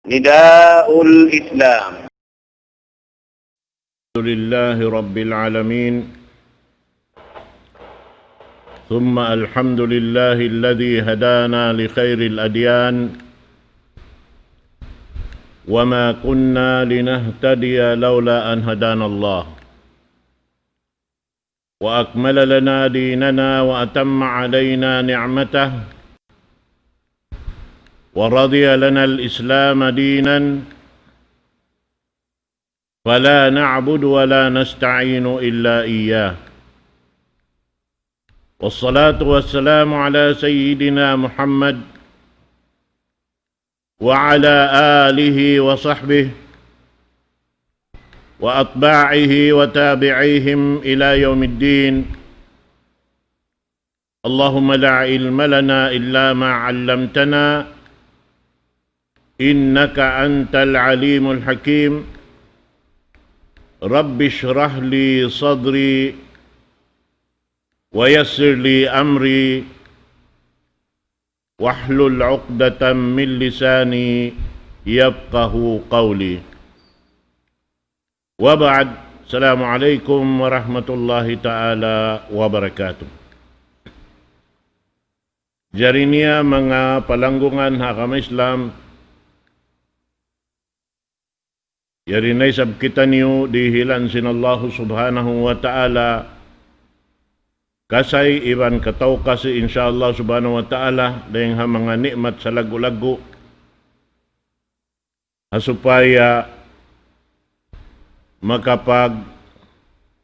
نداء الإسلام. الحمد لله رب العالمين، ثم الحمد لله الذي هدانا لخير الأديان، وما كنا لنهتدي لولا أن هدانا الله، وأكمل لنا ديننا وأتم علينا نعمته، ورضي لنا الإسلام دينا، فلا نعبد ولا نستعين إلا إياه. والصلاة والسلام على سيدنا محمد وعلى آله وصحبه وأتباعه وتابعيهم إلى يوم الدين. اللهم لا علم لنا إلا ما علمتنا، إنك أنت العليم الحكيم. رب اشرح لي صدري ويسر لي أمري واحلل عقدة من لساني يفقه قولي. وبعد، السلام عليكم ورحمة الله تعالى وبركاته. Jarinya mga palanggungan hakam Islam, yarinay sab kita niyo dihilan sin Allah subhanahu wa ta'ala, kasay iban kataw kasi insyaallah subhanahu wa ta'ala dahil ha mga nikmat sa lagu-lagu supaya makapag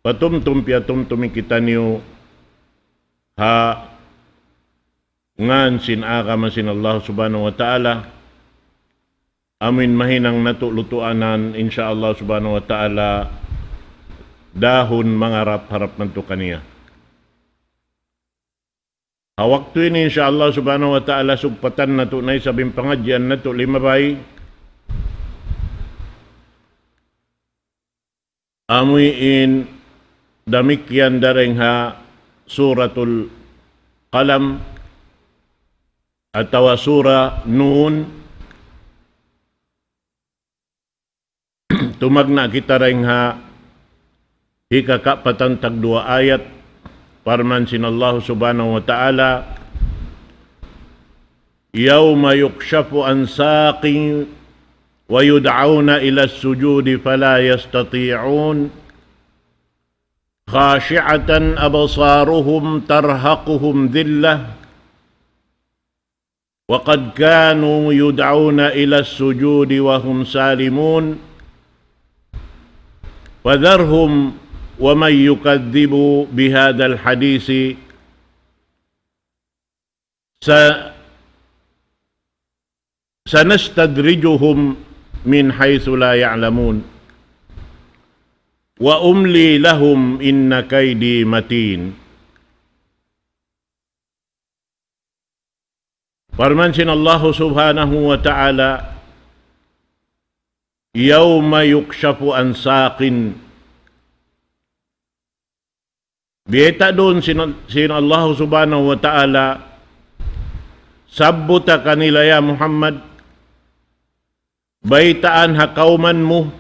patumtum-piatumtumi kita niyo ha ngan sin aga masin Allah subhanahu wa ta'ala. Amin mahinang natulutuanan insyaallah subhanahu wa ta'ala dahon mangarap-harap man to kaniya. Waktu ini insyaallah subhanahu wa ta'ala sugpatan na to na sabing pangadyan na to limabay. Amuin damikyan dareng ha suratul qalam atau surah Nun. Tumagna kita rin ha hikakapatan tag 2 ayat parman sin Allah subhanahu wa ta'ala, yawma yukshafu an saqin wa yud'auna ila as-sujudi fala yastati'un khashi'atan absaruhum tarhaquhum dhillah wa qad kanu yud'auna ila as-sujudi wa hum salimun وذرهم ومن يكذب بهذا الحديث سنستدرجهم من حيث لا يعلمون وأملي لهم إن كيدي متين. Firman sin Allah subhanahu wa ta'ala, yawma yukshafu an saqin. Biyeta doon sin Allah subhanahu wa ta'ala, sabbuta kanila ya Muhammad, baitaan hakauman mo,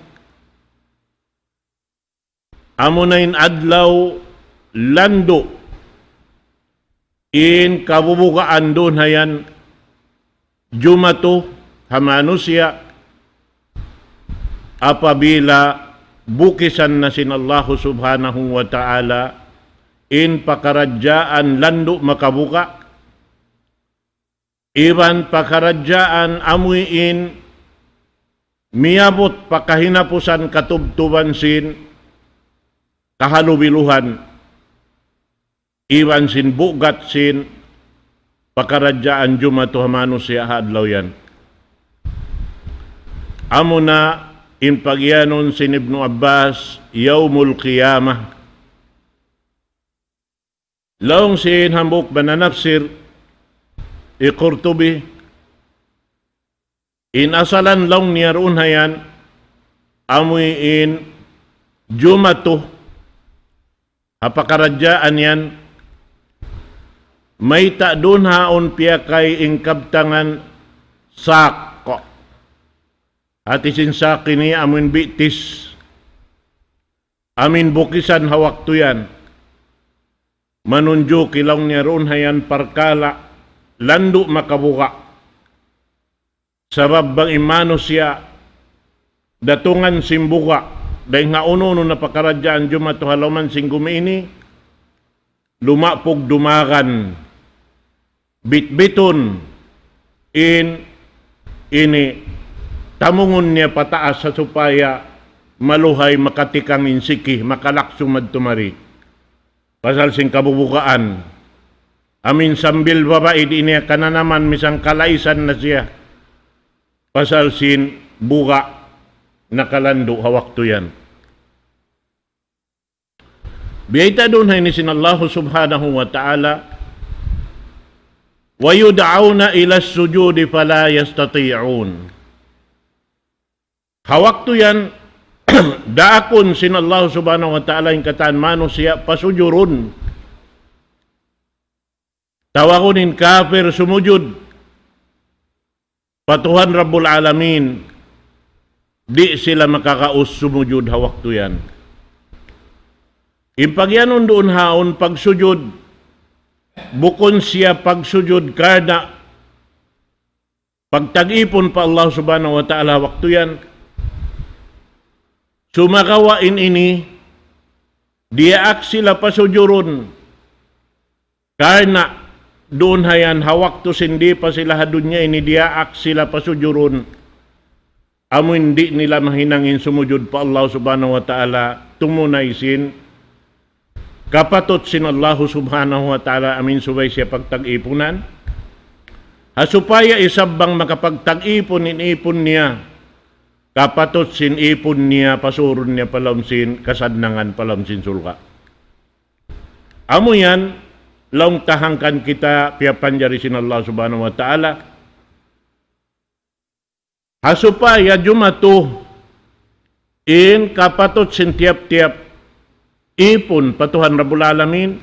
amunain adlaw lando, in kabubukaan doon hayan, jumato hamanusya, apabila bukisan na sin Allah subhanahu wa ta'ala in pakaradyaan lando makabuka, iban pakaradyaan amuin miabot pakahinapusan katubtuban sin kahalubiluhan, iban sin bugat sin pakaradyaan jumato hamanusya hadlaw yan. Amuna in pagyanon sin Ibnu Abbas, Yawmul Qiyamah. Laong sin hambuk bananafsir Qurtubi, in asalan laong niyaroon hayan, amuy in jumato, hapakaradyaan yan, may taadun haon piya kay ingkabtangan sako. At isinsaki niya amin bitis. Amin bukisan hawak tuyan. Manunjo kilang niya roon hayan parkala. Lando makabuka. Sabab bang imano siya datungan simbuka. Dahil nga uno na pakaradyaan jumato halaman singgumi ini. Lumapog dumagan. Bitbiton. Ini tamungon niya pataas sa supaya maluhay makatikang insiki, makalaksumad tumari. Pasal sing kabubukaan. Amin sambil babae di niya kananaman misang kalaisan na siya. Pasal sin buka nakalando hawak to yan. Biyayta doon hay ni sinallahu subhanahu wa ta'ala وَيُدْعَوْنَ إِلَى السُّجُودِ فَلَا يَسْتَطِيعُونَ. Hawak to yan, daakon sin Allah subhanahu wa ta'ala yung kataan mano siya pasujurun. Tawakunin kafir sumujud. Patuhan Rabbul Alamin. Di sila makakaus sumujud hawak to yan. Ipagyanon doon haon pagsujud. Bukon siya pagsujud karna pagtag-ipon pa Allah subhanahu wa ta'ala waktu yan sumakawain ini diaak sila pasujurun karna doon hayan hawak to sindi pa sila hadunya ini diaak sila pasujurun amun di nila mahinangin sumujud pa Allah subhanahu wa ta'ala tumunay sin kapatot sin Allah subhanahu wa ta'ala amin subay siya pagtag-ipunan. Hasupaya isabang makapagtag-ipon inipon niya. Kapatot sin ipon niya pasurun niya palamsin kasadnangan palamsin sulka. Amo yan laung tahangkan kita piapanjari sin Allah subhanahu wa ta'ala. Hasupaya jumatuh in kapatot sin tiap-tiap ipon patuhan Rabbul Alamin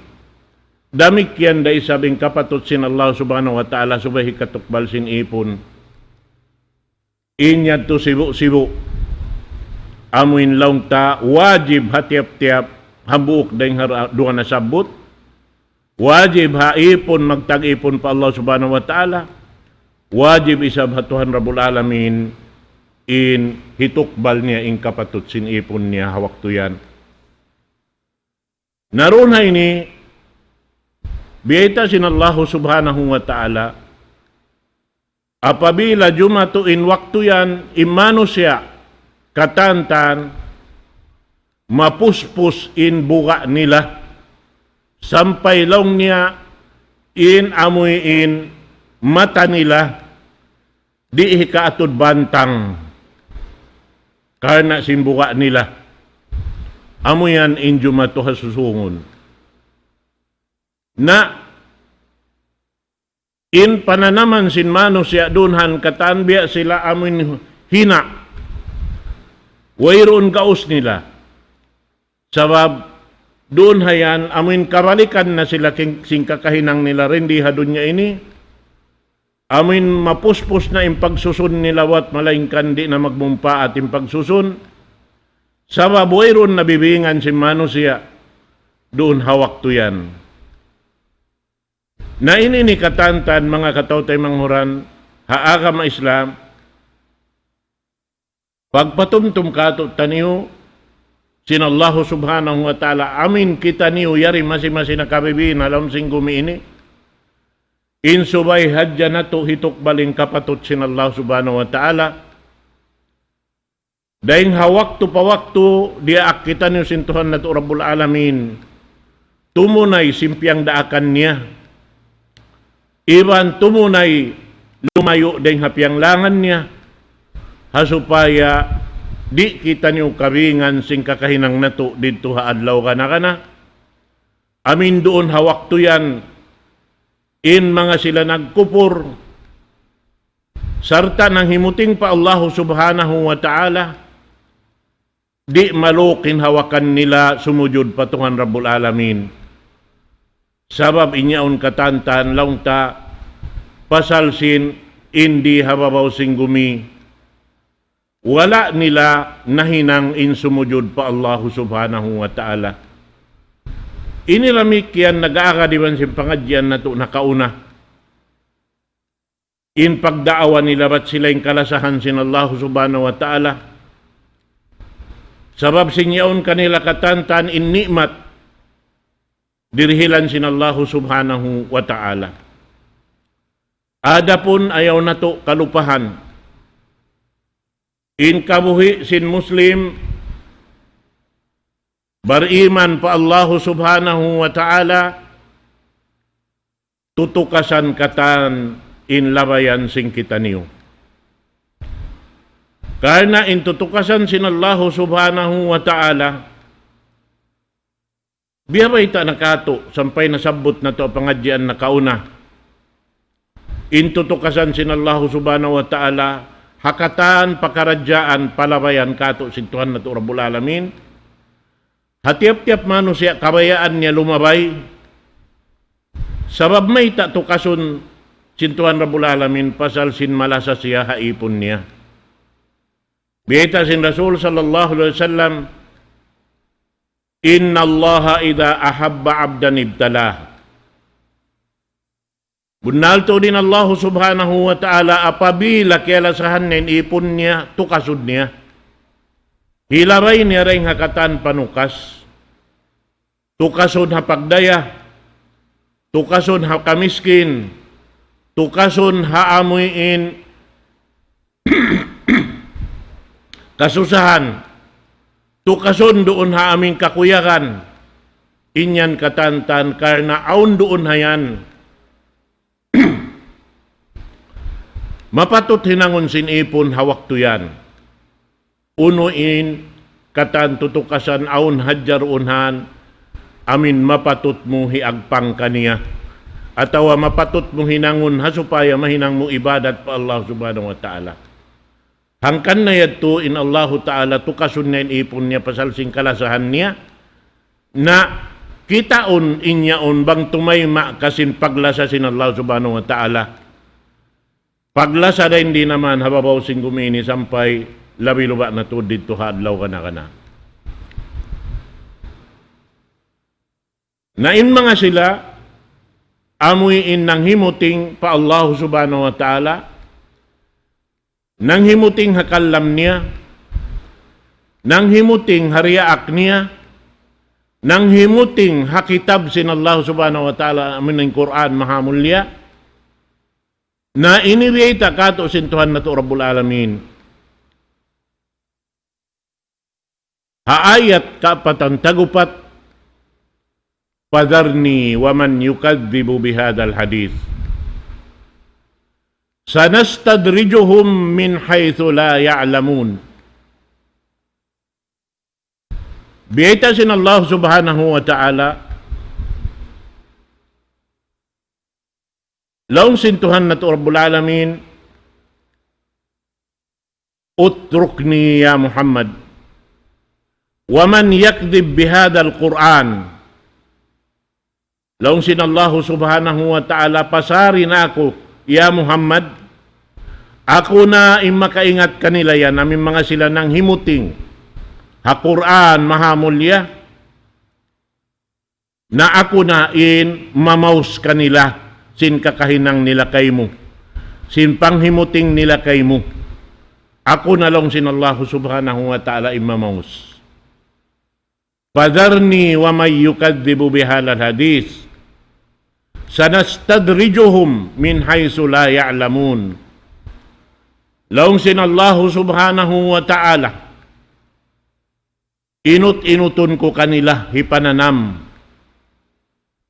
damikyan da isabing kapatot sin Allah subhanahu wa ta'ala subahi katukbal sin ipon inya to sibu-sibu amuin laung ta wajib hatiap-tiap habuok daing duha na sabot wajib ha ipon magtag-ipon pa Allah subhanahu wa ta'ala wajib isab hatuhan Rabbul Alamin in hitukbal niya in kapatot sin ipon niya hawak to yan. Naroon na ini, biyayta sinallahu subhanahu wa ta'ala, apabila jumatuin waktu yan, imano siya, katantan, mapuspus in buka nila, sampay long niya, in amoy in mata nila, di hikaatod bantang, karena simbuka nila. Amo yan injumato hasusungon. Na in pananaman sin mano siya dunhan katanbiya sila amin hina. Wayroon kaus nila. Sabab doon hayan amin karalikan na sila sing kakahinang nila rin di hadunya ini. Amin mapuspos na impagsusun nila wat malaingkan di na magmumpa at impagsusun. Sabab wayron nabibingan si mano siya doon hawak to yan. Na ini ni katantan mga katawtay manghuran haagam Islam pagpatumtum kato taniyo sin Allah subhanahu wa ta'ala amin kita niyo yari masi-masi na kabibin alam sing gumi ini insubay hadya na to hitok baling kapatot sin Allah subhanahu wa ta'ala dahil hawak to pawakto dia akitan yung sintuhan na to Rabbul Alamin tumunay simpiang daakan niya iban tumunay lumayo dahil hapiang langan niya hasupaya di kita niyo kabingan sing kakahinang na to dito haadlaw ka na amin doon hawak to yan in mga sila nagkupur sarta nang himuting pa Allah subhanahu wa ta'ala di malukin hawakan nila sumujud patungan Rabbul Alamin. Sabab inyaon katantan laung ta pasal sin indi hababaw sing gumi wala nila nahinang insumujud pa Allah subhanahu wa ta'ala. Inilamik yan nag-aakadiwan si pangadyan na to nakauna. In pagdaawa nila ba't sila yung kalasahan sin Allah subhanahu wa ta'ala. Sabab sinyaon kanila katantan in nikmat dirhilan sin Allah subhanahu wa ta'ala. Adapun ayaw na to kalupahan. In kabuhi sin Muslim bariman pa Allah subhanahu wa ta'ala tutukasan katan in labayan sing kita niyo. Karena in tutukasan sin Allah subhanahu wa ta'ala biyabay ta nakato sampay nasabot na to pangadyan na kauna. In tutukasan sin Allah subhanahu wa ta'ala hakatan pakaradyaan palabayan kato sin Tuhan na to Rabbul Alamin. Hatiap-tiap mano siya kabayaan niya lumabay. Sabab may tatukason sintuhan Rabbul Alamin pasal sin malasa siya haipon niya. Biyata sin Rasul sallallahu alaihi wasallam, Inna Allaha idha ahabba abdan ibtalah. Bunalto din Allah subhanahu wa ta'ala apabila kialasahan na ipon niya, tukasod niya. Hilaray niya rin hakatan panukas. Tukasod hapagdaya. Tukasod hakamiskin. Tukasod haamuin kasusahan. Tukasod doon haaming kakuyakan. Inyan katantan karena aun doon hayan. Mapatot hinangon sin ipon hawak tuyan. Unuin katan tutukasan aun hadjar unhan amin mapatot mo hiagpang kaniya atawa mapatot mo hinangon hasupaya mahinang mo ibadat pa Allah subhanahu wa ta'ala. Hangkan na yadto in Allah ta'ala tukasun na ipon niya pasal sing kalasahan niya na kitaon inyaon bang tumayma kasin paglasa sin Allah subhanahu wa ta'ala. Paglasa da hindi naman hababaw sing gumini sampay labi luba na to dito hadlaw kana. Nain mga sila amuin nang himuting pa Allah subhanahu wa ta'ala, nang himuting hakalam niya, nang himuting hariyaak niya, nang himuting hakitab sin Allah subhanahu wa ta'ala amin ng Quran mahamulya, na iniriyata kato sin Tuhan na to Rabbul Alamin. Haayat kapatan tagupat Fadarni wa man yukadzibu bihadal hadith. Sanastadrijuhum min haythu la ya'lamun. Biyata sin Allah subhanahu wa ta'ala laong sintuhan na to Rabbul Alamin utrukni ya Muhammad wa man yakdib bihadal Quran. Laong sin Allah subhanahu wa ta'ala pasarin ako, ya Muhammad, ako na imakaingat kanila yan, namin mga sila ng himuting, ha-Quran mahamulya, na ako na in mamaus kanila, sin kakahinang nila kay mo, sin panghimuting nila kay mo. Ako na lang sin Allah subhanahu wa ta'ala imamaus. Fadarni wa may yukadzibu bihalal hadis. Sanastadrijuhum min haythu la ya'lamun. Laong sin Allah subhanahu wa ta'ala inut-inuton ko kanila hipananam.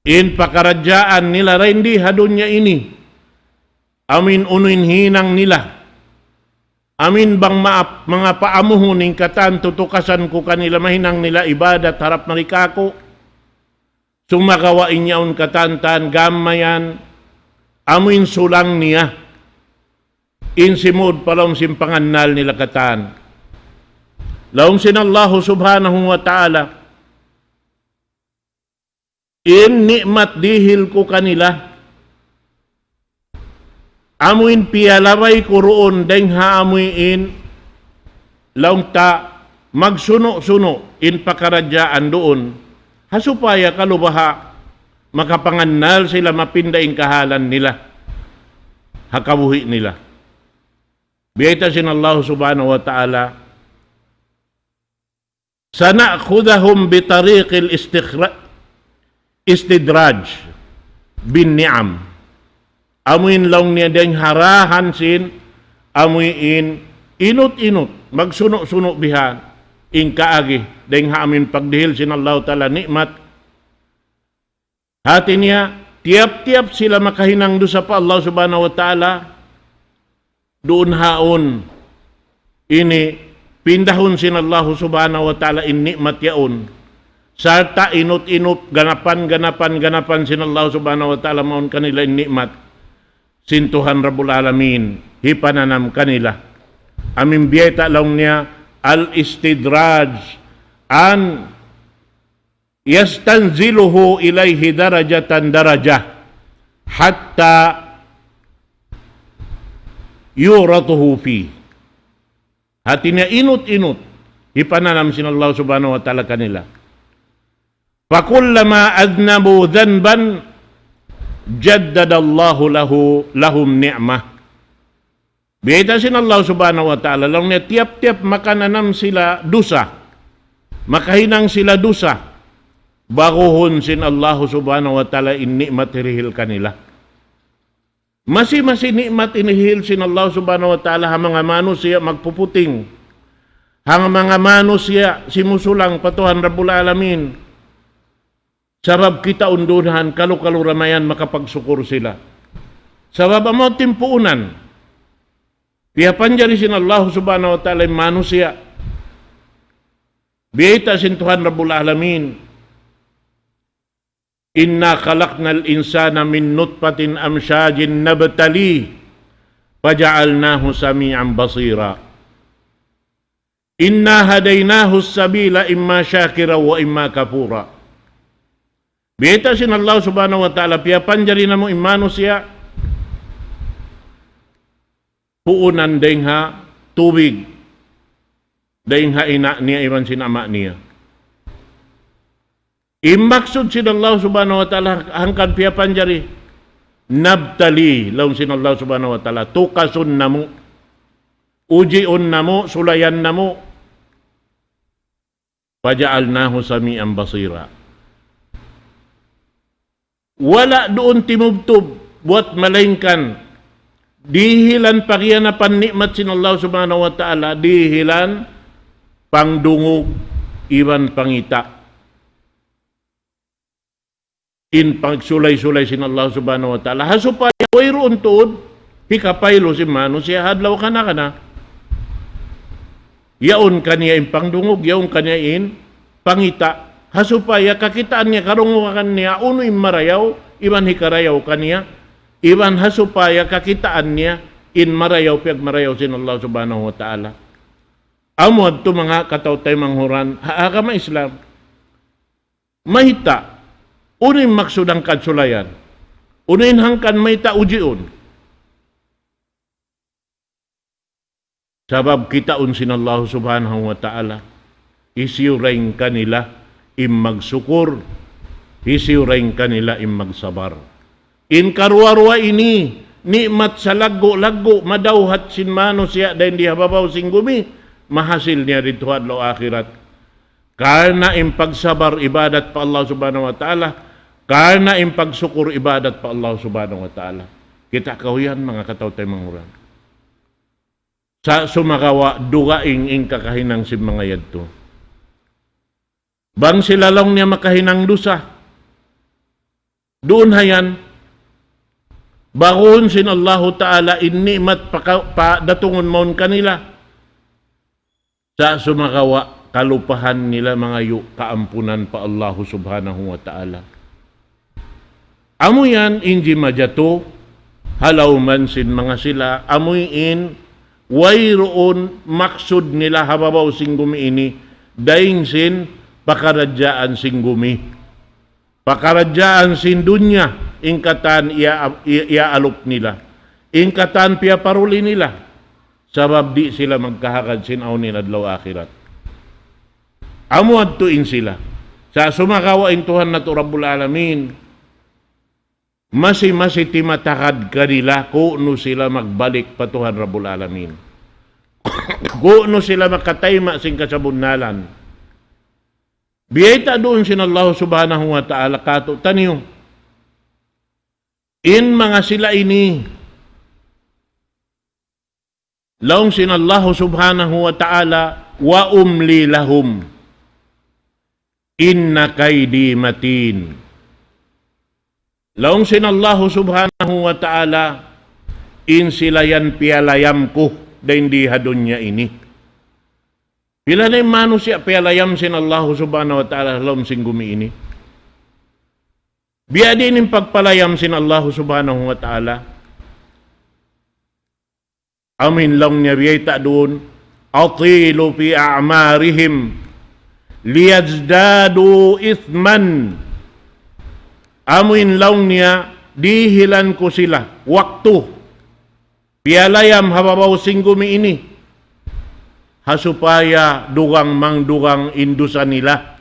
In pakaradyaan nila rendi hadunya ini. Amin unuin hinang nila. Amin bang mga paamuhuning katan tutukasan ko kanila mahinang nila ibadat harap nalikako. Sumagawain niyaon katantan gamayan. Amin sulang niya. Insimod palong simpanganal nila katan. Laong sin Allah subhanahu wa ta'ala in nikmat dihil ko kanila. Amuin piyalabay ko roon deng haamuin laung ta magsuno-suno in pakaradyaan doon, hasupaya kalubaha makapangannal sila mapindaing kahalan nila, hakabuhi nila. Biyayta sin Allah subhanahu wa ta'ala, sana'khudahum bitariqil istidraj bin ni'am. Amuin lang niya ding harahan sin, amuin inut-inut, magsuno-suno bihan, in kaagi, ding amin pagdihil sin Allah ta'ala nikmat. Hati niya, tiap-tiap sila makahinang doon sa pa Allah subhanahu wa ta'ala, doon haon, ini, pindahon sin Allah subhanahu wa ta'ala in nikmat yaon, sarta inut-inut, ganapan sin Allah subhanahu wa ta'ala maun kanila in nikmat, sin Tuhan Rabbul Alamin, hipananam kanila. Amin biyayta lang niya, al-istidraj, an yastanziluhu ilayhi darajatan darajah, hatta yuratuhu fi. Hati niya inut-inut, ipananam sin Allah subhanahu wa ta'ala kanila. Fakullama adnabu dhanban, jaddadallahu lahum ni'mah. Biyayta sin Allah subhanahu wa ta'ala, lang niya tiap-tiap makananam sila dusa, makahinang sila dusa, baguhon sin Allah subhanahu wa ta'ala in ni'mat hirihil kanila. Masi nikmat inihil sin Allah subhanahu wa ta'ala, hang mga manusia magpuputing, hang mga manusia simusulang patuhan Rabbul Alamin, sabab kita undunahan kalu-kalu ramayan makapagsukur sila. Sabab amo timpuunan, piyapan jari sin Allah subhanahu wa ta'ala manusia, biyayta sin Tuhan Rabbul Alamin, inna khalaqnal insana min nutfatin amsyajin nabtali faja'alnahu sami'an basira. Inna hadaynahu sabila imma syakira wa imma kafura. Biyayta sin Allah subhanahu wa ta'ala, piyapan jari namo manusia, puunan ding ha tubig, ding ha ina niya iwan sin ama niya. Imaksud sin Allah subhanahu wa ta'ala, hangkan piyapan jari, nabtali, laung sin Allah subhanahu wa ta'ala, tukasun namo, ujiun namo, sulayan namo, paja'alnahu sami'an basira. Wala doon timubtub, buat malaingkan, dihilan pagyanapan nikmat sin Allah subhanahu wa ta'ala, dihilan pangdungog, iwan pangita. In pagsulay-sulay sin Allah subhanahu wa ta'ala, hasupaya wayroon tuod, hikapaylo si manusia, hadlaw ka na. Yaon kaniya in pangdungog, yaon kaniya in pangita, hasupaya kakitaan niya, karungukan niya, uno in marayaw, iban hikarayaw kaniya, iban hasupaya kakitaan niya, in marayaw, piyag marayaw sin Allah subhanahu wa ta'ala. Amod to mga katawtay manghuran, haagama Islam, mahita, unin maksudang kadsulayan, unin hangkan mahita ujiun. Sabab kita sin Allah subhanahu wa ta'ala, isiurain kanila im magsukur, isiurain kanila im magsabar. In karwarwa ini, nikmat sa lago-lago, madawhat sin manusia, dahil di hababaw sing gumi, mahasil niya rito adlaw akhirat. Karena im pagsabar ibadat pa Allah subhanahu wa ta'ala, karena im pagsukur ibadat pa Allah subhanahu wa ta'ala. Kita kahuyan mga katawtay manghuran. Sa sumakawa, dugaing ing kakahinang si mga yadto. Bang sila lang niya makahinang dusa. Doon hayan, bagon sin Allah ta'ala innimat pa datungon maun kanila. Sa sumakawa, kalupahan nila mga yu, kaampunan pa Allah subhanahu wa ta'ala. Amo yan, inji majato, halaw man sin mga sila, amoy in, wayroon maksud nila hababaw sing gumi ini, daing sin, pakaradyaan sing gumi. Pakaradyaan sin dunya, ingkatan ia alup nila. Ingkatan pia paruli nila. sabab di sila magkahakad sinaunin adlaw akhirat. Amo adtuin sila sa sumakawain Tuhan nato Rabbul Alamin, masi timatakad kanila kuno sila magbalik pa Tuhan Rabbul Alamin. Kuno sila makatayma sing kasabunnalan. Biyayta doon sin Allah subhanahu wa ta'ala kato taniyo. In mga sila ini, laong sin Allah subhanahu wa ta'ala wa umli lahum inna kaydi matin. Laong sin Allah subhanahu wa ta'ala in sila yan pialayam ko da hindi hadunya ini. Bila na yung manusia pialayam sin Allah subhanahu wa ta'ala laom sing gumi ini. Biya din yung pagpalayam sin Allah subhanahu wa ta'ala. Amin lang niya biyayta doon. Atilu fi a'marihim liyazdadu ithman. Amin lang niya dihilan ko sila. Waktu. Pialayam hababaw sing gumi ini. Hasupaya dugang mangdugang indusan nila.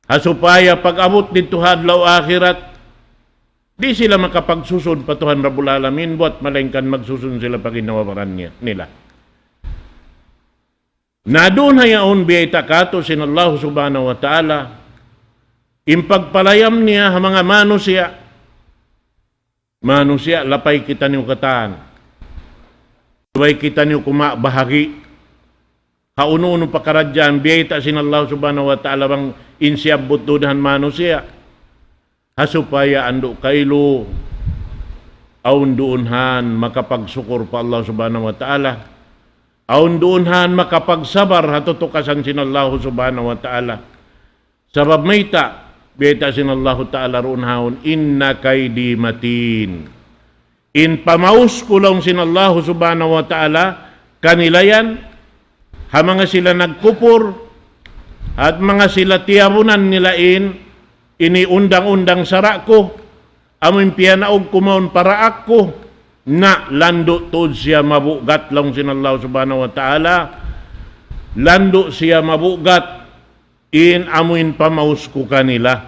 Hasupaya pag-abot dito hadlaw akhirat, di sila makapagsusun pa Tuhan Rabbul Alamin, buat malengkan magsusun sila pag inawaran nila. Na doon hayaon biyayta kato sin Allah subhanahu wa ta'ala, impagpalayam niya mga manusia, lapay kita niyo kataan. Lapay kita niyo kumabahagi. Kauno-uno pakaradyan, biyayta sin Allah subhanahu wa ta'ala bang insyabot doon manusia. Hasupaya ando kailo, aun doonhan makapagsukur pa Allah subhanahu wa ta'ala. Aun doonhan makapagsabar hatutukasan sin Allah subhanahu wa ta'ala. Sabab mayta, biyayta sin Allah ta'ala roon haon, inna kaydi matin. In pamaus kulong sin Allah subhanahu wa ta'ala, kanilayan, ha mga sila nagkupur at mga sila tiyabunan nilain ini undang-undang sarako amin piyanaog kumaon para ako na lando to siya mabugat lang sin Allah subhanahu wa ta'ala, lando siya mabugat in amuin pamaus ko kanila.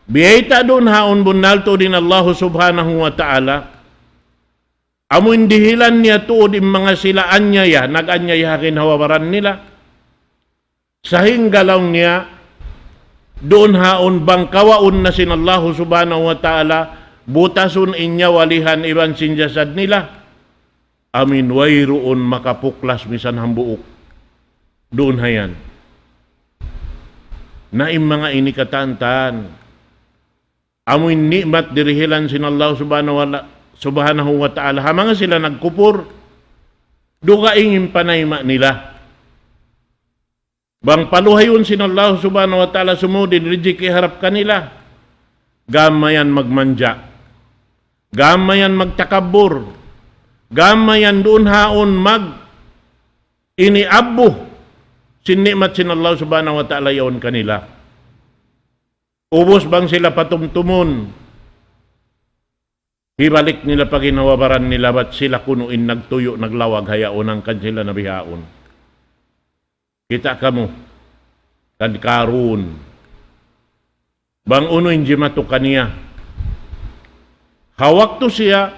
Biyayta doon haon bunalto din Allah subhanahu wa ta'ala. Amun dihilan niya tuod yung mga sila anyaya, nag-anyayahin hawabaran nila. Sa hinggalaw niya, doon haon bangkawaon na sin Allah subhanahu wa ta'ala, butasun inya walihan iban sinjasad nila. Amin wayroon makapuklas misan hambuok. Doon hayan. Na yung mga ini katantan. Amin nikmat dirihilan sin Allah subhanahu wa ta'ala, ha mga sila nagkupur, dugaing panayma nila. Bang paluhayon sin Allah subhanahu wa ta'ala sumudin, rijik iharap kanila. Gamayan magmanja. Gamayan magtakabur. Gamayan doon haon iniabuh. Sinnikmat sin Allah subhanahu wa ta'ala yaon kanila. Ubos bang sila patumtumon? Hibalik nila pag inawabaran nila, ba't sila kunuin nagtuyo, naglawag, hayaon ang kansila na bihaon. Kita kamo, kad karun. Bang uno hindi matukan niya. Hawak to siya,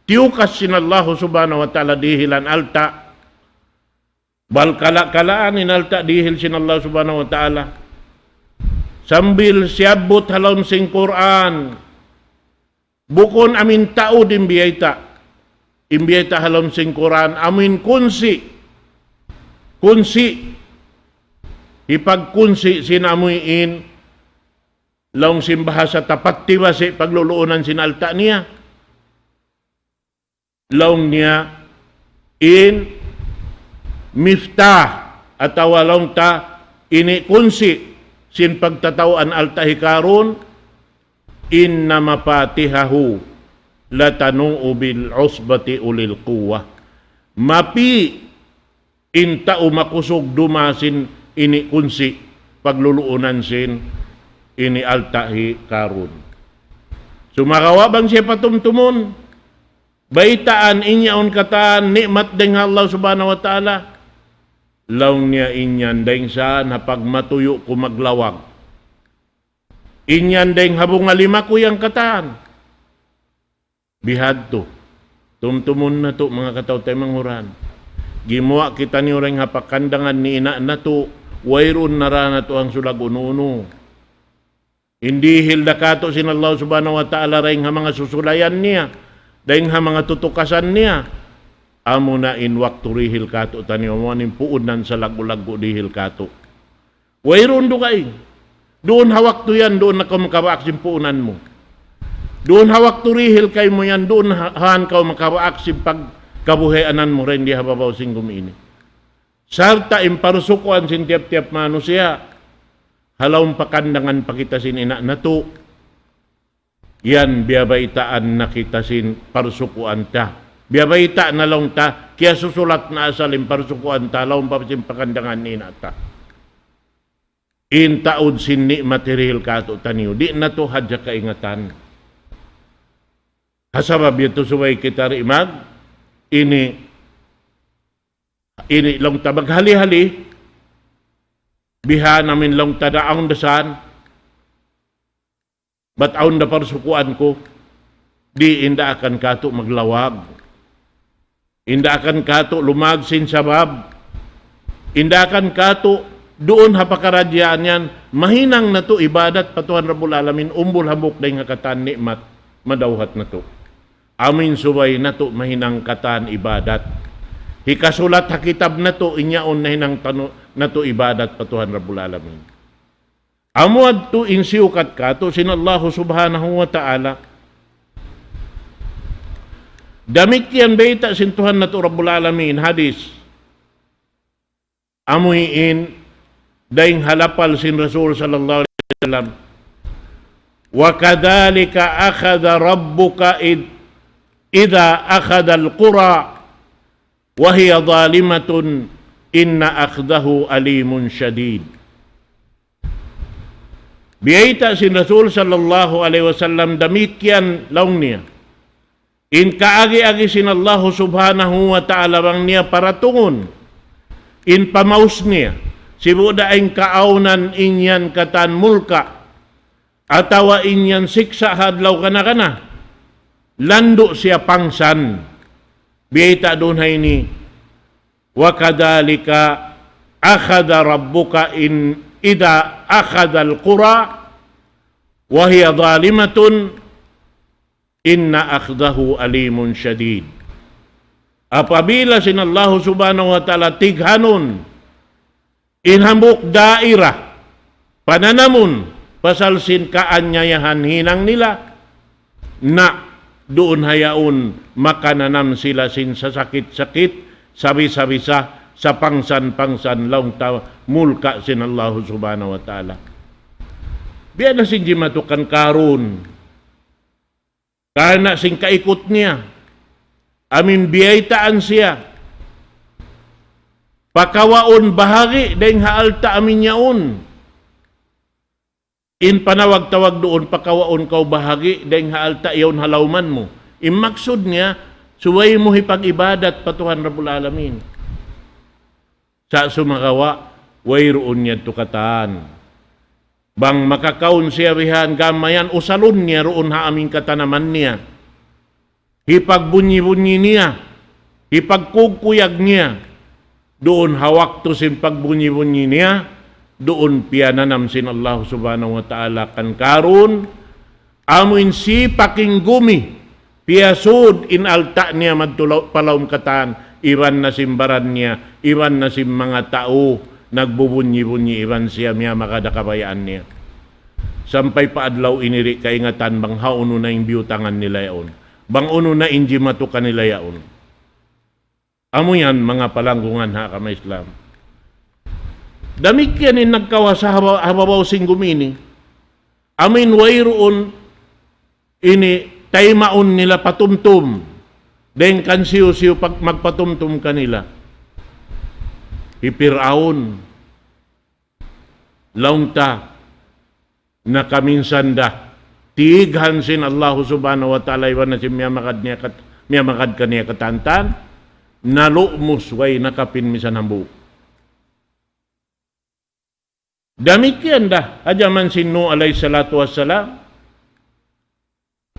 tiyukas sinallahu subhanahu wa ta'ala dihilan alta. Balkala-kalaan inalta dihil sinallahu subhanahu wa ta'ala. Sambil siyabot halon sing Quran. Bukon amin tao din biyayta. Imbiyayta halom sing Quran. Amin kunsi. Ipagkunsi sinamuin. Laong simbahasa tapat tiba si pagluluunan sinalta niya. Laong niya in miftah atawa laong ta ini kunsi sin pagtatawaan alta hikaron. Inna mapatihahu latanu bil usbati ulil quwwah. Mapi inta umakusog dumasin ini kunsi pagluluunan sin ini altahi karun. Sumakawabang siya patumtumon. Baitaan inyaon katan nikmat deng Allah subhanahu wa ta'ala. Laong niya inyan deng saan hapag matuyo ko maglawag. Inyan deng habong alima ko yang katan. Bihad to. Tumtumun na to mga kataw tayo manghuran. Gimuwa kita ni orang hapakandangan ni ina na to. Wairun nara na to ang sulag ununo. Hindi hilda kato sin Allah subhanahu wa ta'ala rin nga mga susulayan niya. Dahil nga mga tutukasan niya. Amo na in waktu rihil kato tani mo ning puunan sa lagu-lagu dihil kato. Wayron do kay. Doon hawak to yan, doon na ka makawaak sim puunan mo. Doon hawak to rihil kay mo yan, doon haan ka makawaak sim pag kabuhayanan mo rin di hababaw sing gumini. Sarta imparusukuan sin tiap-tiap manusia. Halawang pakandangan pakita sin ina na to. Yan biyabaitaan na kita sin parusukuan ta. Biyabaita na lang ta, kaya susulat na asalim parsukuan ta, laong papasin pakandangan ni nata. In taod sin ni material kato taniyo, di na to hadya kaingatan. Hasabab ito suway kita rimag, ini lang ta maghali-hali, biha namin lang ta daang dasan, bat aon na parsukuan ko, di inda akan kato maglawag. Inda akan kato lumagsin sabab. Inda akan kato doon hapakaradyaan yan. Mahinang na to ibadat patuhan Rabbul Alamin. Umbul habok na yung katan nikmat. Madawhat na to. Amin subay na to mahinang katan ibadat. Hikasulat hakitab na to inyaon na hinang na to ibadat patuhan Rabbul Alamin. Amuad to insiukat kato sinallahu subhanahu wa ta'ala. Damit yan baita sintuhan na to Rabbul Alamin, hadis. Amuyin, daing halapal sin Rasul sallallahu alaihi wasallam. Wa kadhalika akhadha rabbuka idha akhadha al-qura wa hiya zalimatun inna akhdahu alimun syadid. Baita sin Rasul sallallahu alaihi wasallam damit yan laong niya. In kaagi-agi sin Allah subhanahu wa ta'ala bang niya paratungon. In pamaus niya. Sibuda ang kaaunan inyan katan mulka. Atawa inyan siksa hadlaw kana-kana. Lando siya pangsan. Biyita doon hay ni. Wa kadhalika akhadha rabbuka in ida akhadha al-qura wa hiya zalimatun inna akhdahu alimun syadid. Apabila sin Allah subhanahu wa ta'ala tighanon inhambuk dairah pananamun pasal sin kaanyayahan hinang nila na doon hayaon makananam sila sin sa sakit-sakit sabi-sabisa sa pangsan-pangsan laong mulka sin Allah subhanahu wa ta'ala. Biya na sin jimatukan karun karena sing kaikot niya, amin biyaitaan siya. Pakawaon bahagi, dahil haalta amin yaon. In panawag-tawag doon, pakawaon kau bahagi, dahil haalta yaon halauman mo. Imaksud niya, suway mo hipag-ibadat patuhan Rabbul Alamin. Sa sumakawa, wayroon niya tukataan. Bang makakaon siya rihan gamayan usalon niya roon ha aming katanaman niya. Hipagbunyi-bunyi niya. Hipagkukuyag niya. Doon hawak to sin pagbunyi-bunyi niya. Doon piyananam sin Allah subhanahu wa ta'ala kan karun. Amuin si paking gumi. Piyasud in alta niya madtulaw palawm katan. Iwan na simbaran niya. Iwan na sim mga tao. Nagbubunyi-bunyi iwan siya miya makadakabayaan niya. Sampay paadlaw iniri kaingatan bang hauno na yung biyutangan nila yaon. Bang uno na inji matukan nila yaon. Amo yan mga palanggungan ha kama Islam. Damik yan in nagkawa sa hababaw sing gumini. Amin wayroon ini taymaon nila patumtum. Den kan siyo-siyo pag magpatumtum kanila. Hipiraon laungta na kaminsan da tighan sin Allah subhanahu wa ta'ala iwan na simya makad niya Miya makad kaniya katantan, nalumos way nakapin misan hambu. Damikian dah, ajaman sinno alaihi salatu wassalam.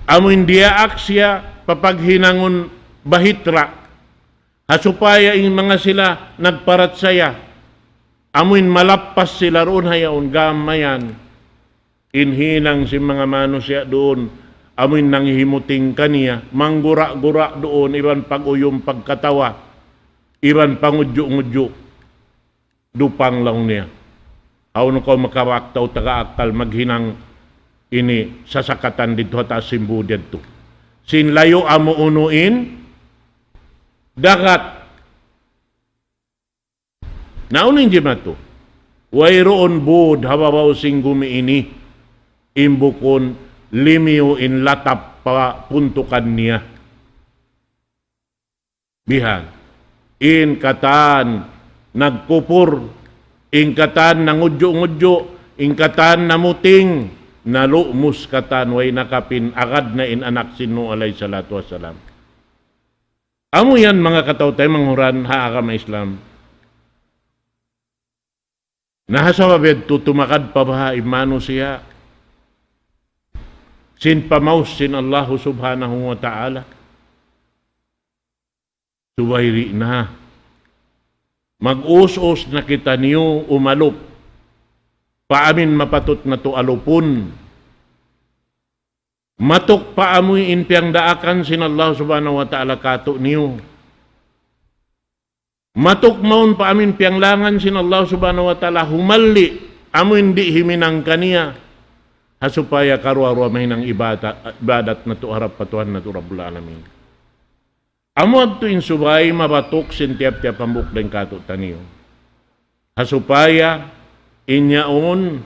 Amun dia aksya papaghinangon bahitra, hasupaya ing mga sila nagparat saya, amun malappas sila roon hayaon gamayan, inhinang si mga manusya doon, amun nanghimuting kaniya, manggura-gura doon, iban pag-uyong pagkatawa, iban pangudyo-ngudyo, dupang lang niya. Aun ko makawaktaw taga-akal maghinang ini sasakatan dito at asimbu dito. Sinlayo amo unuin, dagat. Naunin di mato, wayroon bud hababaw sing gumi ini, imbukon limiyo in latap pa puntukan niya. Bihan, in katan nagkupur, in katan nangudyo-ngudyo, in katan namuting, nalumus katan way nakapin agad na in anak sinno alaihi salatu wassalam. Amo yan mga kataw-tay manghuran haakam Islam. Nahasawabed tutumakad pa ba imano siya? Sin pamaus sin Allah subhanahu wa ta'ala. Suwayri na. Mag-us-us na kita niyo umalup. Paamin mapatot na to alupun. Matok paamoy inpiang daakan sin Allah subhanahu wa ta'ala kato niyo. Matok maun paamin piang langan sin Allah subhanahu wa ta'ala humalli amo hindi himinang kaniya hasupaya karuarwa mahinang ibadat na to harap patuhan na to Rabbul Alamin. Amo adto insubay mabatok sin tiap-tiap pambuk den kato taniyo. Hasupaya inyaon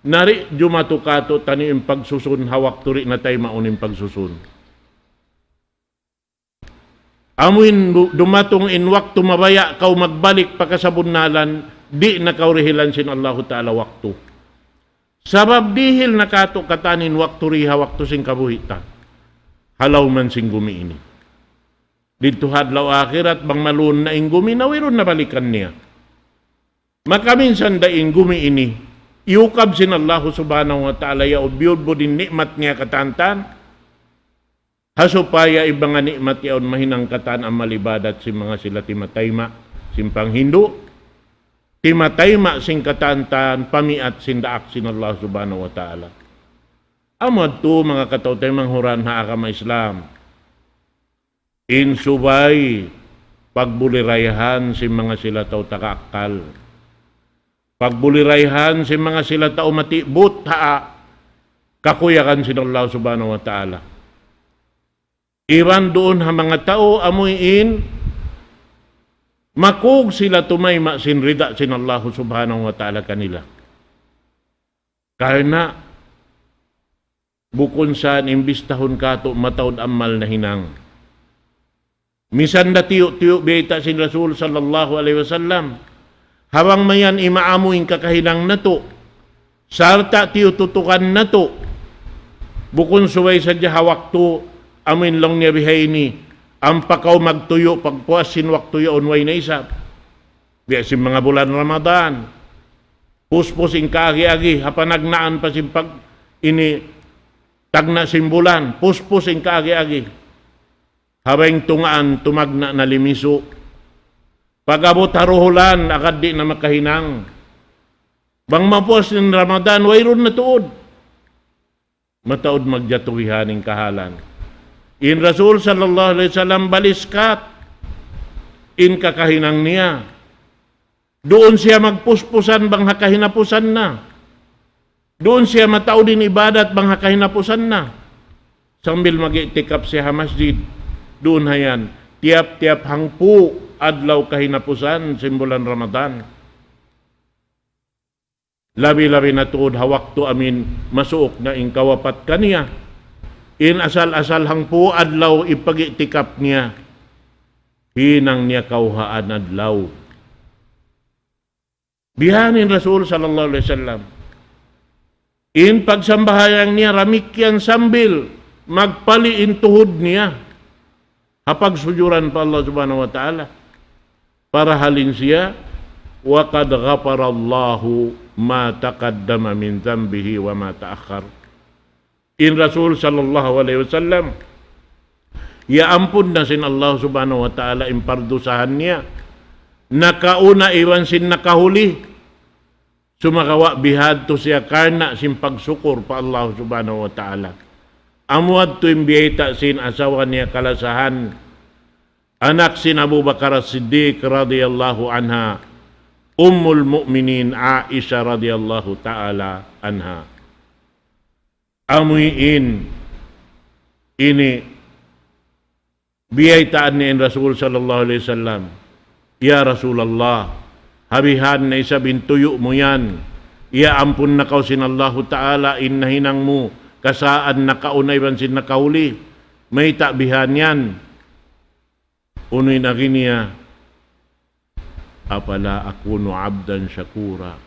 nari jumato kato taniyo pagsusun hawak turi na tay maunin pagsusun. Amuin dumatong in waktu mabaya kau magbalik pagkasabunnalan, di na kau rihilan sin Allah Ta'ala waktu. Sabab dihil na kato katanin waktu riha waktu sing kabuhita. Halaw man sing gumi ini. Dito hadlaw akhirat bang malun na ing gumi, nawiron na balikan niya. Makaminsan da ing gumi ini, iukab sin Allah Subhanahu wa Ta'ala ya ubiyod din nikmat niya katantan, hasupaya ibang nga nikmat yaon mahinang katan ang malibadat si mga sila timatayma, simpang Hindu, timatayma sing katantan, pamiat sindaak sin Allah subhanahu wa ta'ala. Amad to mga katawtay manghuran haakam Islam, insubay, pagbulirayahan si mga sila tao takakal, pagbulirayahan si mga sila tao matibut haa, kakuyakan sin Allah subhanahu wa ta'ala. Iwan doon ha mga tao amuyin, makug sila tumayma sinrida sin Allah subhanahu wa ta'ala kanila. Karena bukon saan imbis tahon kato mataod amal na hinang. Misan na tiyo-tiyo beta sin Rasul sallallahu alaihi wasallam, hawang mayan imaamuin kakahinang na to, sarta tiyo tutukan na to, bukon suway sadya hawak to, amin lang niya bihay ni, ang pakaw magtuyo, pagpuasin waktuyo unway na isa. Biyasin mga bulan Ramadan, puspusing kaagi-agi, hapanagnaan pa sin pag ini, tagna simbulan, puspusing kaagi-agi. Habang tungaan, tumagna na limiso. Pag-abot haruhulan, akad di na makahinang. Bang mapuas ng Ramadan, wayron na tuod. Mataod magjatuhihaning kahalan. In Rasul sallallahu alaihi wasallam baliskat in kakahinang niya. Doon siya magpuspusan bang hakahinapusan na. Doon siya matao din ibadat bang hakahinapusan na. Sambil mag-itikap siya masjid. Doon hayan, tiap-tiap hangpu adlaw kahinapusan simbulan Ramadan. Labi-labi na tuod hawak to amin masuok na ingkawapat kaniya. In asal-asal hangpu adlaw ipagitikap niya, hinang niya kauhaan adlaw. Bihanin Rasul sallallahu alaihi wasallam. In pagsambahayang niya ramikyan sambil magpaliin tuhod niya. hapagsujuran pa Allah subhanahu wa ta'ala para halin siya wa qad ghafarallahu ma taqaddama min dhanbihi wa ma ta'akhkhar. In Rasul sallallahu alaihi wasallam ya ampun na sin Allah subhanahu wa ta'ala impardusahan niya nakauna iwan sin nakahuli sumakawa bihad to siya karna sin pagsukur pa Allah subhanahu wa ta'ala. Amuad to imbiyata sin asawa niya kalasahan anak sin Abu Bakar As-Siddiq radhiyallahu anha Ummul Mu'minin Aisha radhiyallahu ta'ala anha. Amuin ini biyaitaan ni Rasul sallallahu alaihi wasallam. Ya Rasulullah, habihan na isa bintuyo mo yan. Ya ampun na kau sin Allahu ta'ala innahinang mo kasaan nakaunay ban sin nakauli. May takbihan yan. Unoy na niya, apala akunu abdan syakura.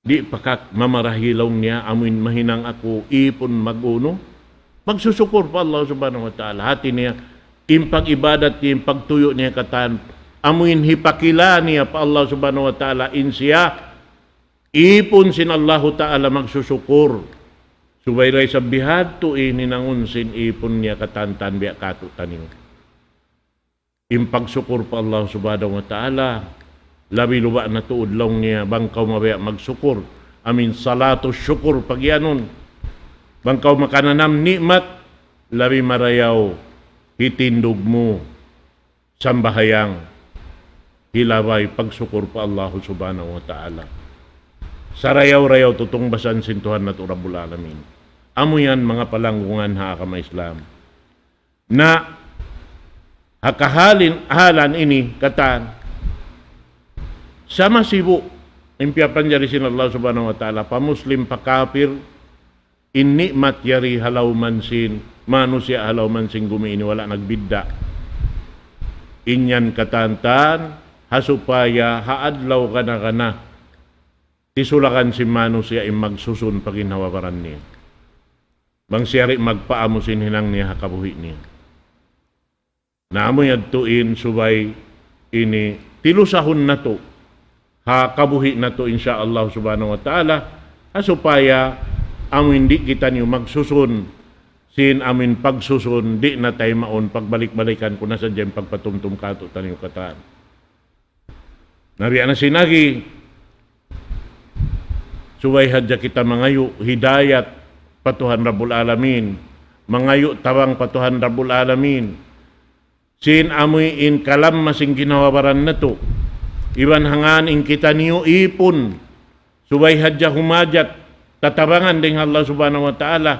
Di pakak mamarahilaw niya, amin mahinang ako, ipon maguno. Magsusukur pa Allah subhanahu wa ta'ala. Hati niya, impag-ibadat niya, impagtuyo niya katan, amin hipakila niya pa Allah subhanahu wa ta'ala, insiya, ipon sin Allah ta'ala magsusukur. Subaylay sa bihad to ininangun sin ipon niya katantan biya katutan niyo. Impagsukur pa Allah subhanahu wa ta'ala, labi luba na tuudlong niya, bangkaw mabaya magsukur, amin salatu syukur pagyanon, bangkaw makananam nikmat, labi marayaw, hitindog mo, sambahayang, hilaway pagsukur pa Allah subhanahu wa ta'ala. Sarayaw-rayaw tutong basan sintuhan na Rabbul Alamin. Amo yan mga palanggungan ha kama Islam. Na halan ini katan sama sibu impiapan jari sin Allah subhanahu wa ta'ala pa muslim pa kafir in nikmat yari halaw mansin manusia halaw mansin gumiini wala nagbidda inyan katantan hasupaya haadlaw kana tisulakan si manusia im magsusun paginhawabaran niya bang siyari magpaamo sin hinang niya hakabuhi niya. Naamoy adtuin subay ini tilusahon na to ha kabuhi na to insyaallah subhanahu wa ta'ala asupaya amin di kita niyo magsusun sin amin pagsusun di na tayo maon pagbalik-balikan kung nasa dyan pagpatumtum kato taniyo kataan. Nabiya na sinagi subay hadya kita mangayo hidayat patuhan Rabbul Alamin mangayo tawang patuhan Rabbul Alamin sin amoy in kalam masing ginawabaran na to. Iban hangan in kita niyo ipon. Subay hadya humajat. Tatabangan din Allah subhanahu wa ta'ala.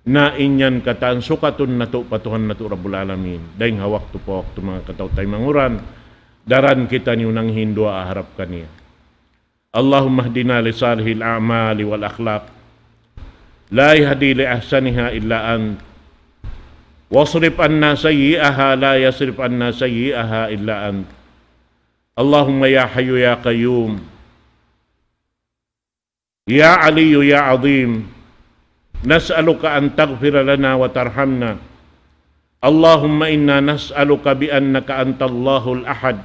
Na inyan kataan sukatun na to patuhan na to Rabbul Alamin. Dahing hawak to po to mga kataw-tay manguran. Daran kita niyo nang hindwa aharap kaniya. Allahumma hdina li salihil a'mali wal akhlaq. La yahdi li ahsaniha illa ant. واصرف عنا سيئها لا يصرف عنا سيئها إلا أنت اللهم يا حي يا قيوم يا علي يا عظيم نسألك أن تغفر لنا وترحمنا اللهم إنا نسألك بأنك أنت الله الأحد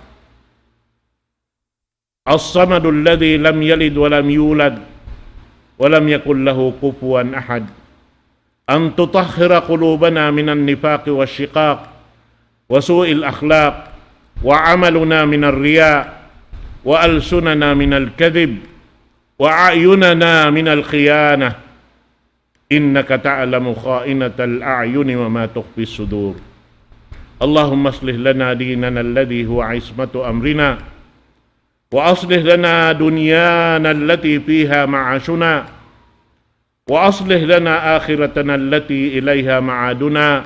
الصمد الذي لم يلد ولم يولد ولم يكن له كفوا أحد أن تطهر قلوبنا من النفاق والشقاق وسوء الأخلاق وعملنا من الرياء وألسننا من الكذب وأعيننا من الخيانة إنك تعلم خائنة الأعين وما تخفي الصدور اللهم اصلح لنا ديننا الذي هو عصمة أمرنا وأصلح لنا دنيانا التي فيها معاشنا وأصلح لنا آخرتنا التي إليها معادنا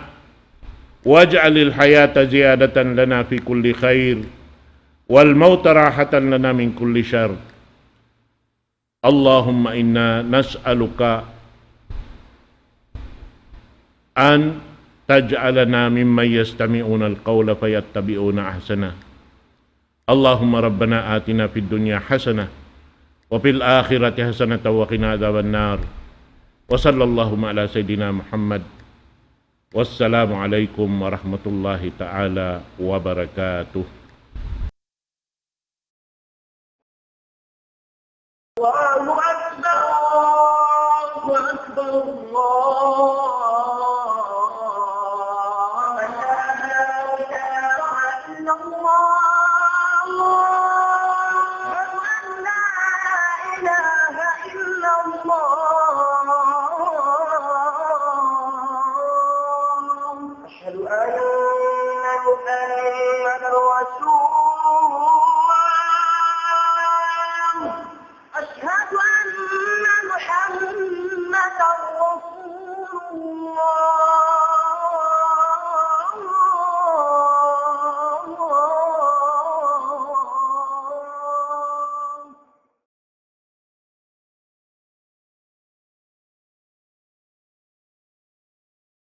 واجعل الحياة زيادة لنا في كل خير والموت راحة لنا من كل شر اللهم إنا نسألك أن تجعلنا ممن يستمعون القول فيتبعون أحسنه اللهم ربنا آتنا في الدنيا حسنة وفي الآخرة حسنة وقنا عذاب النار وصلى اللهم على سيدنا محمد Wassalamualaikum warahmatullahi taala wabarakatuh. الله أكبر الله أكبر الله أشهد أن لا إله إلا الله أشهد أن لا إله إلا الله أشهد أن محمدا رسول